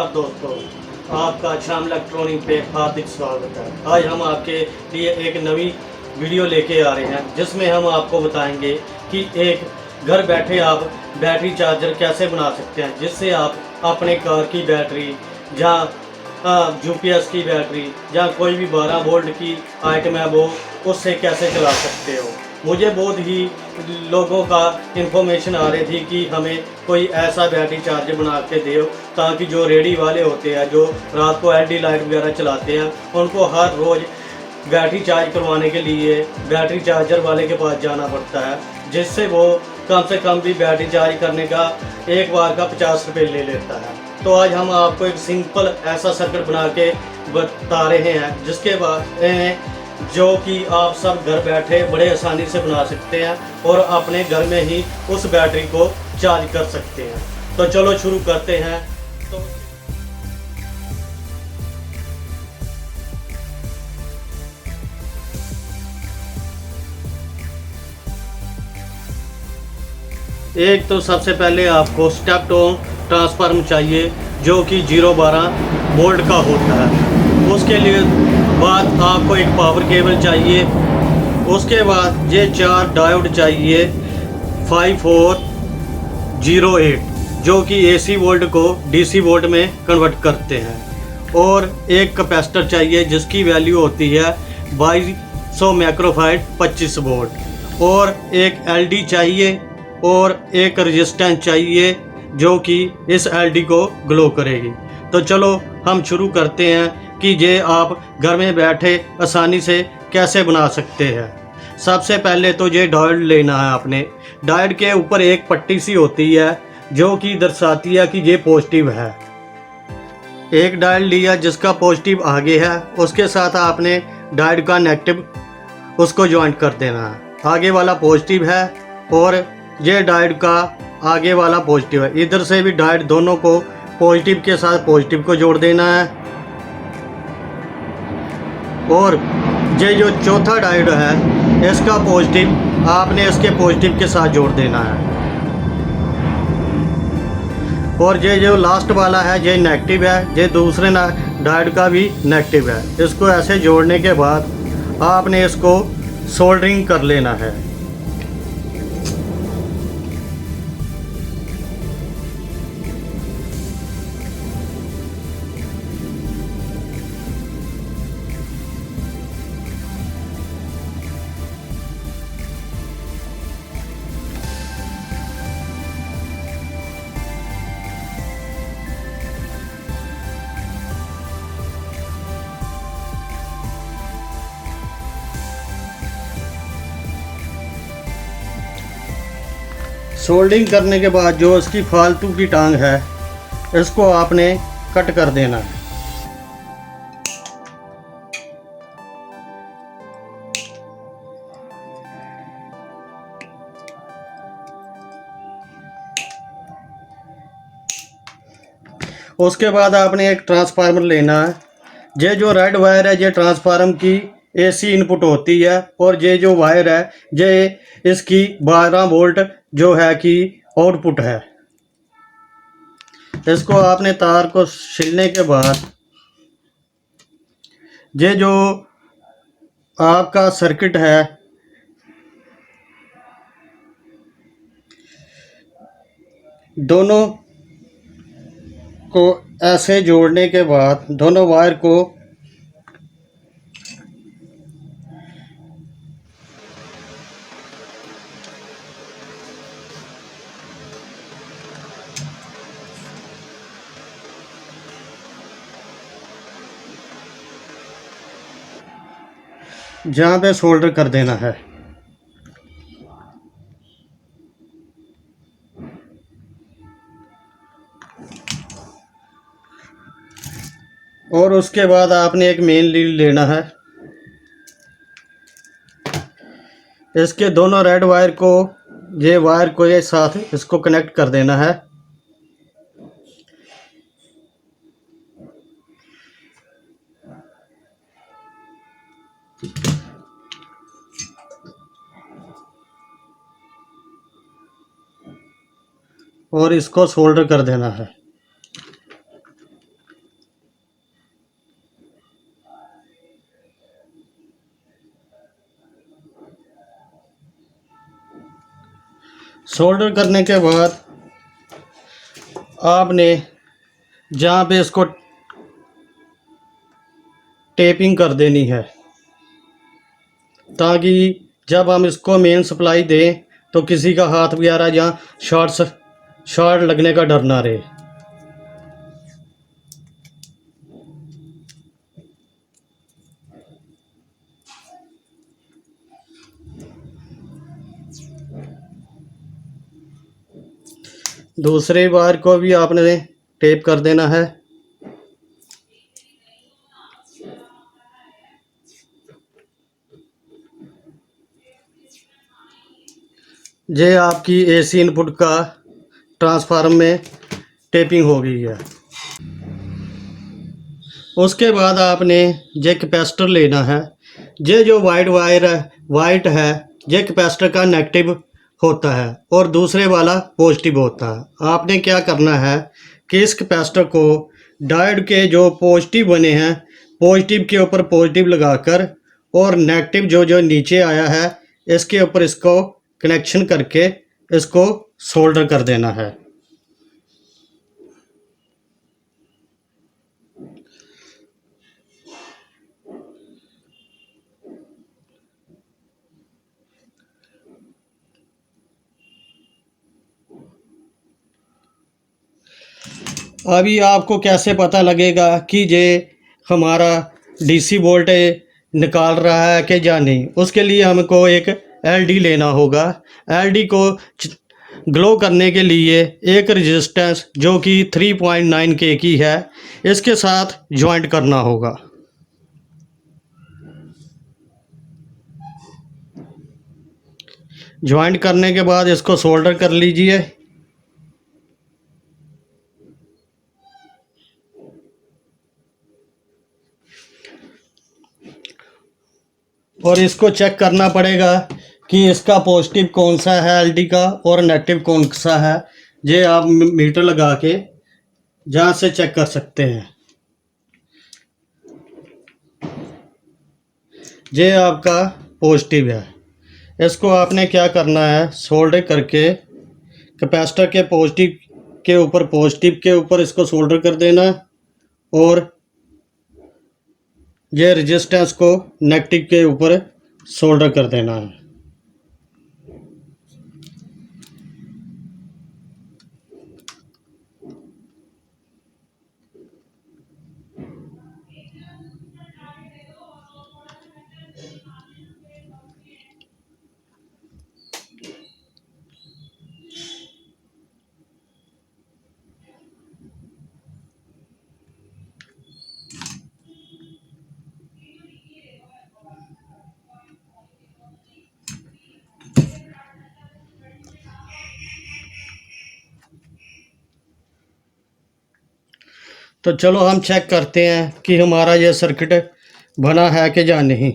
नमस्कार दोस्तों, आपका श्याम इलेक्ट्रॉनिक पे हार्दिक स्वागत है। आज हम आपके लिए एक नवी वीडियो लेके आ रहे हैं जिसमें हम आपको बताएंगे कि एक घर बैठे आप बैटरी चार्जर कैसे बना सकते हैं, जिससे आप अपने कार की बैटरी जहाँ यूपीएस की बैटरी जहाँ कोई भी 12 वोल्ट की आइटम है वो उससे कैसे चला सकते हो। मुझे बहुत ही लोगों का इन्फॉर्मेशन आ रही थी कि हमें कोई ऐसा बैटरी चार्जर बना के दो ताकि जो रेडी वाले होते हैं जो रात को एलईडी लाइट वगैरह चलाते हैं उनको हर रोज़ बैटरी चार्ज करवाने के लिए बैटरी चार्जर वाले के पास जाना पड़ता है, जिससे वो कम से कम भी बैटरी चार्ज करने का एक बार का 50 रुपये ले लेता है। तो आज हम आपको एक सिंपल ऐसा सर्किट बना के बता रहे हैं जिसके बाद जो कि आप सब घर बैठे बड़े आसानी से बना सकते हैं और अपने घर में ही उस बैटरी को चार्ज कर सकते हैं। तो चलो शुरू करते हैं। तो एक तो सबसे पहले आपको स्टेप डाउन ट्रांसफार्मर चाहिए जो कि 012 वोल्ट का होता है। उसके लिए बाद आपको एक पावर केबल चाहिए। उसके बाद ये 4 डायोड चाहिए 5408 जो कि एसी वोल्ट को डीसी वोल्ट में कन्वर्ट करते हैं, और एक कैपेसिटर चाहिए जिसकी वैल्यू होती है 2200 माइक्रोफैराड 25 वोल्ट, और एक एलडी चाहिए और एक रेजिस्टेंस चाहिए जो कि इस एलडी को ग्लो करेगी। तो चलो हम शुरू करते हैं कि ये आप घर में बैठे आसानी से कैसे बना सकते हैं। सबसे पहले तो ये डायोड लेना है आपने। डायोड के ऊपर एक पट्टी सी होती है जो कि दर्शाती है कि ये पॉजिटिव है। एक डायोड लिया जिसका पॉजिटिव आगे है, उसके साथ आपने डायोड का नेगेटिव उसको ज्वाइंट कर देना है। आगे वाला पॉजिटिव है और ये डायोड का आगे वाला पॉजिटिव है। इधर से भी डायोड दोनों को पॉजिटिव के साथ पॉजिटिव को जोड़ देना है, और ये जो चौथा डायोड है इसका पॉजिटिव आपने इसके पॉजिटिव के साथ जोड़ देना है, और ये जो लास्ट वाला है ये नेगेटिव है, ये दूसरे डायोड का भी नेगेटिव है। इसको ऐसे जोड़ने के बाद आपने इसको सोल्डरिंग कर लेना है। सोल्डिंग करने के बाद जो इसकी फालतू की टांग है इसको आपने कट कर देना है। उसके बाद आपने एक ट्रांसफार्मर लेना है। ये जो रेड वायर है ये ट्रांसफार्मर की एसी इनपुट होती है, और ये जो वायर है ये इसकी 12 वोल्ट जो है कि आउटपुट है। इसको आपने तार को छिलने के बाद ये जो आपका सर्किट है दोनों को ऐसे जोड़ने के बाद दोनों वायर को जहाँ पे सोल्डर कर देना है। और उसके बाद आपने एक मेन लीड लेना है। इसके दोनों रेड वायर को ये वायर को ये साथ इसको कनेक्ट कर देना है। और इसको सोल्डर कर देना है। सोल्डर करने के बाद आपने जहाँ पे इसको टेपिंग कर देनी है, ताकि जब हम इसको मेन सप्लाई दें तो किसी का हाथ वगैरह या शॉर्ट लगने का डर ना रहे। दूसरे वायर को भी आपने टेप कर देना है। ये आपकी एसी इनपुट का ट्रांसफार्मर में टेपिंग हो गई है। उसके बाद आपने ये कैपेसिटर लेना है। ये जो वाइट वायर है, वाइट है, ये कैपेसिटर का नेगेटिव होता है और दूसरे वाला पॉजिटिव होता है। आपने क्या करना है कि इस कैपेसिटर को डायोड के जो पॉजिटिव बने हैं, पॉजिटिव के ऊपर पॉजिटिव लगाकर और नेगेटिव जो जो नीचे आया है इसके ऊपर इसको कनेक्शन करके इसको सोल्डर कर देना है। अभी आपको कैसे पता लगेगा कि ये हमारा डीसी वोल्टेज निकाल रहा है कि या नहीं? उसके लिए हमको एक एलडी लेना होगा। एलडी को ग्लो करने के लिए एक रेजिस्टेंस जो कि 3.9 के की है, इसके साथ ज्वाइंट करना होगा। ज्वाइंट करने के बाद इसको सोल्डर कर लीजिए। और इसको चेक करना पड़ेगा कि इसका पॉजिटिव कौन सा है एलडी का और नेगेटिव कौन सा है। ये आप मीटर लगा के जहाँ से चेक कर सकते हैं। ये आपका पॉजिटिव है। इसको आपने क्या करना है, सोल्डर करके कैपेसिटर के पॉजिटिव के ऊपर इसको सोल्डर कर देना और ये रेजिस्टेंस को नेगेटिव के ऊपर सोल्डर कर देना है। तो चलो हम चेक करते हैं कि हमारा ये सर्किट बना है कि या नहीं।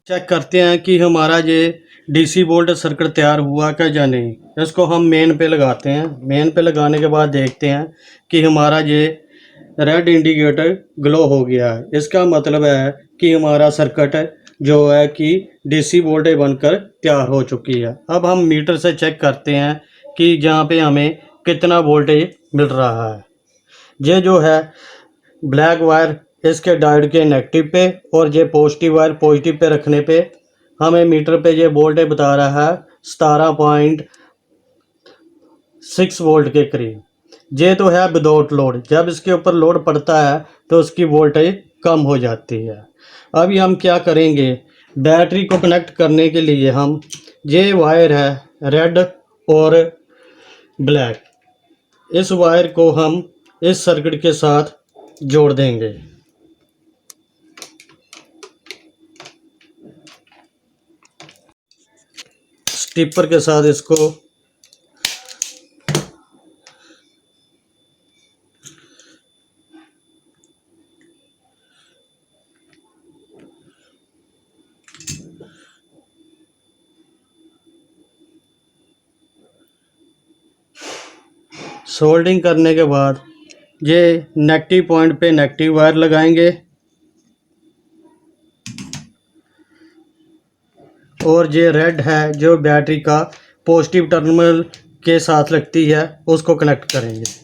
चेक करते हैं कि हमारा ये डीसी वोल्ट सर्किट तैयार हुआ क्या या नहीं। इसको हम मेन पे लगाते हैं। मेन पे लगाने के बाद देखते हैं कि हमारा ये रेड इंडिकेटर ग्लो हो गया है। इसका मतलब है कि हमारा सर्किट जो है कि डीसी वोल्टेज बनकर तैयार हो चुकी है। अब हम मीटर से चेक करते हैं कि जहाँ पे हमें कितना वोल्टेज मिल रहा है। ये जो है ब्लैक वायर इसके डायोड के नेगेटिव पे और ये पॉजिटिव वायर पॉजिटिव पे रखने पे हमें मीटर पे ये वोल्टेज बता रहा है 17.6 वोल्ट के करीब। ये तो है विदाउट लोड। जब इसके ऊपर लोड पड़ता है तो उसकी वोल्टेज कम हो जाती है। अभी हम क्या करेंगे, बैटरी को कनेक्ट करने के लिए हम ये वायर है रेड और ब्लैक, इस वायर को हम इस सर्किट के साथ जोड़ देंगे। स्टिपर के साथ इसको सोल्डिंग करने के बाद ये नेगेटिव पॉइंट पे नेगेटिव वायर लगाएंगे और ये रेड है जो बैटरी का पॉजिटिव टर्मिनल के साथ लगती है उसको कनेक्ट करेंगे।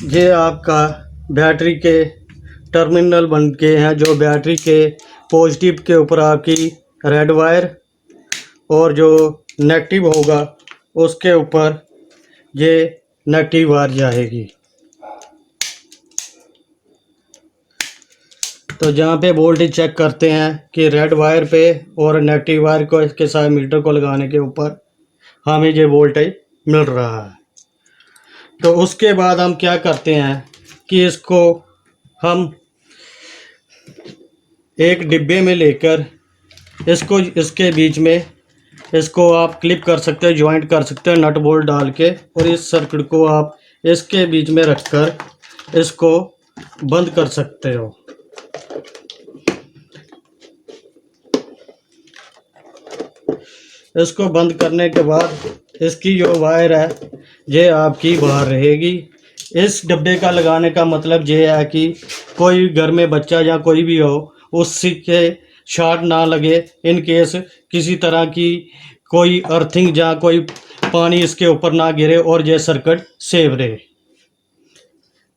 ये आपका बैटरी के टर्मिनल बन के हैं, जो बैटरी के पॉजिटिव के ऊपर आपकी रेड वायर और जो नेगेटिव होगा उसके ऊपर ये नेगेटिव वायर जाएगी। तो जहाँ पे वोल्टेज चेक करते हैं कि रेड वायर पे और नेगेटिव वायर को इसके साथ मीटर को लगाने के ऊपर हमें ये वोल्टेज मिल रहा है। तो उसके बाद हम क्या करते हैं कि इसको हम एक डिब्बे में लेकर इसको इसके बीच में इसको आप क्लिप कर सकते हो, ज्वाइंट कर सकते हो नट बोल्ट डाल के, और इस सर्किट को आप इसके बीच में रखकर इसको बंद कर सकते हो। इसको बंद करने के बाद इसकी जो वायर है ये आपकी बाहर रहेगी। इस डब्बे का लगाने का मतलब ये है कि कोई घर में बच्चा या कोई भी हो उससे के शॉर्ट ना लगे, इन केस किसी तरह की कोई अर्थिंग या कोई पानी इसके ऊपर ना गिरे और ये सर्किट सेव रहे।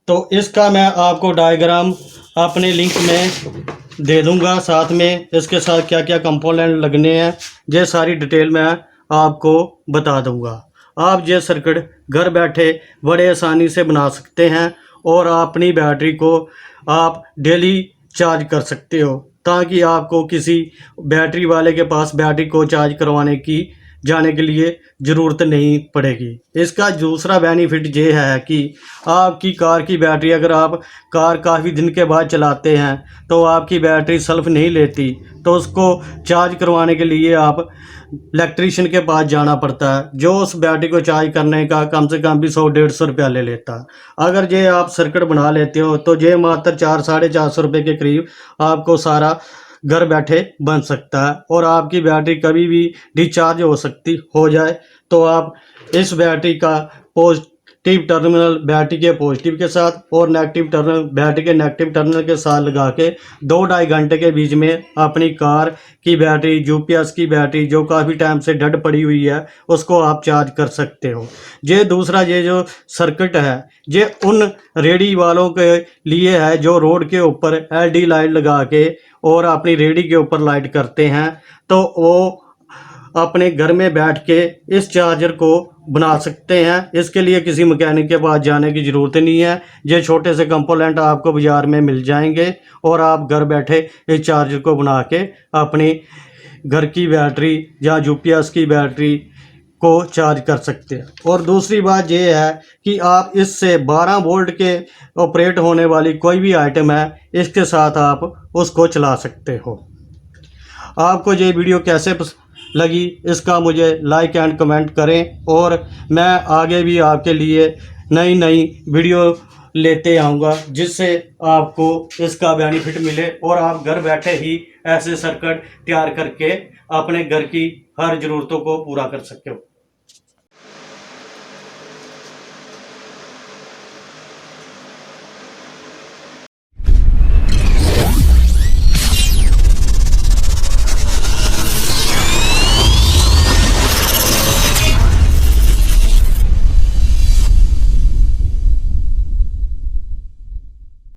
तो इसका मैं आपको डायग्राम अपने लिंक में दे दूंगा, साथ में इसके साथ क्या क्या कंपोनेंट लगने हैं ये सारी डिटेल मैं आपको बता दूंगा। आप ये सर्किट घर बैठे बड़े आसानी से बना सकते हैं और अपनी बैटरी को आप डेली चार्ज कर सकते हो, ताकि आपको किसी बैटरी वाले के पास बैटरी को चार्ज करवाने की जाने के लिए ज़रूरत नहीं पड़ेगी। इसका दूसरा बेनिफिट ये है कि आपकी कार की बैटरी, अगर आप कार काफ़ी दिन के बाद चलाते हैं तो आपकी बैटरी सेल्फ नहीं लेती, तो उसको चार्ज करवाने के लिए आप इलेक्ट्रीशियन के पास जाना पड़ता है, जो उस बैटरी को चार्ज करने का कम से कम भी 100-150 रुपया ले लेता है। अगर ये आप सर्किट बना लेते हो तो ये मात्र 400-450 रुपये के करीब आपको सारा घर बैठे बन सकता है, और आपकी बैटरी कभी भी डिस्चार्ज हो जाए तो आप इस बैटरी का पॉजिटिव टर्मिनल बैटरी के पॉजिटिव के साथ और नेगेटिव टर्मिनल बैटरी के नेगेटिव टर्मिनल के साथ लगा के 2-2.5 घंटे के बीच में अपनी कार की बैटरी, यूपीएस की बैटरी जो काफ़ी टाइम से डेड पड़ी हुई है उसको आप चार्ज कर सकते हो। ये दूसरा ये जो सर्किट है ये उन रेडी वालों के लिए है जो रोड के ऊपर एलईडी लाइट लगा के और अपनी रेडी के ऊपर लाइट करते हैं, तो वो अपने घर में बैठ के इस चार्जर को बना सकते हैं। इसके लिए किसी मैकेनिक के पास जाने की ज़रूरत नहीं है। ये छोटे से कंपोनेंट आपको बाज़ार में मिल जाएंगे और आप घर बैठे इस चार्जर को बना के अपनी घर की बैटरी या यूपीएस की बैटरी को चार्ज कर सकते हैं। और दूसरी बात ये है कि आप इससे 12 वोल्ट के ऑपरेट होने वाली कोई भी आइटम है इसके साथ आप उसको चला सकते हो। आपको ये वीडियो कैसे लगी इसका मुझे लाइक एंड कमेंट करें, और मैं आगे भी आपके लिए नई नई वीडियो लेते आऊँगा जिससे आपको इसका बेनिफिट मिले और आप घर बैठे ही ऐसे सर्किट तैयार करके अपने घर की हर ज़रूरतों को पूरा कर सकते हो।